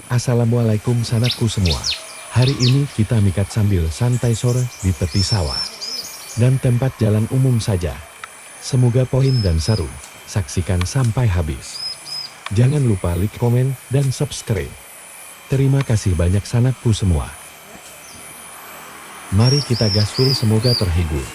Assalamualaikum sanatku semua. Hari ini kita mikat sambil santai sore di tepi sawah. Dan tempat jalan umum saja. Semoga poin dan seru. Saksikan sampai habis. Jangan lupa like, komen, dan subscribe. Terima kasih banyak sanatku semua. Mari kita gaspol, semoga terhibur.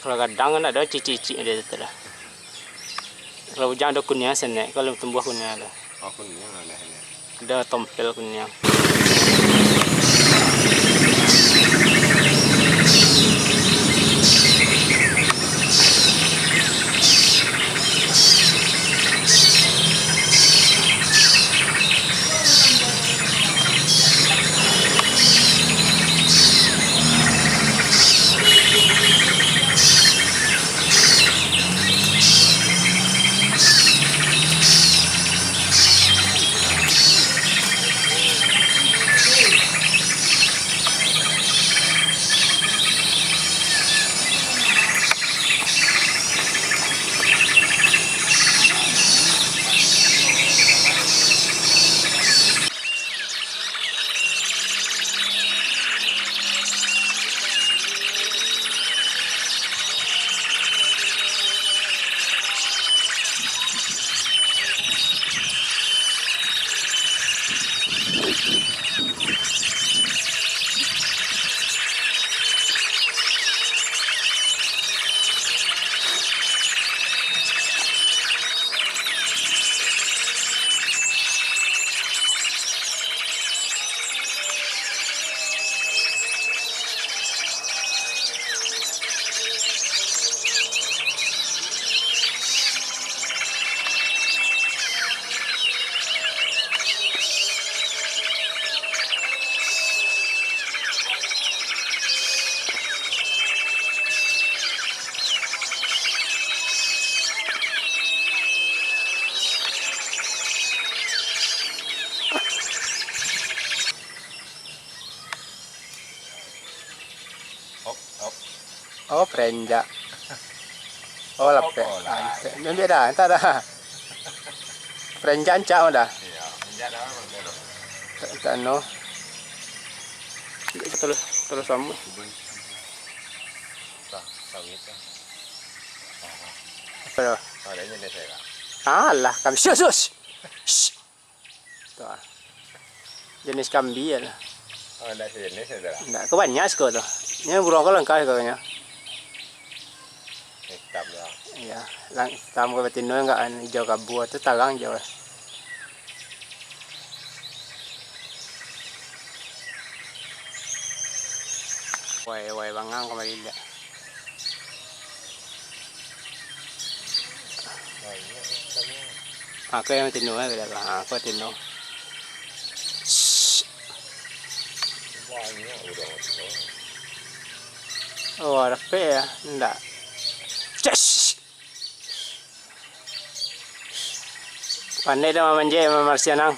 Kalau kadang kan ada cici-cici ada itu lah. Kalau hujan ada kunyah sana, kalau tumbuh kunyah ada. Oh, kunyah ada ini. Ada tompel kunyah. Oh, perenjak. Oh, lapek. Ini beda, entar dah. Perenjak ancak dah. Iya, menjak dah berbeda. Tak no. Terus sama. Sawit. Apa? Ada ini saya. Alah, kami sus. Tuh. Jenis kambi ya lah. Oh, ada sini saudara. Enggak kebanyak sih tuh. Ini burung kalau lengkap katanya. Hitam ya. Iya, hitam ke betino enggak hijau kabu itu tagang jauh. Wai bangang kembali lihat. Oh, ini hitamnya. Aku yang betino ya, aku betino. Banyak udah. Oh, ada pe ya? Enggak. Yes. Pandai dah manje Marsianang.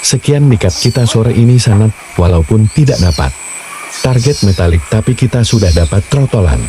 Sekian mikat kita sore ini Sanat, walaupun tidak dapat target metalik tapi kita sudah dapat trotolan.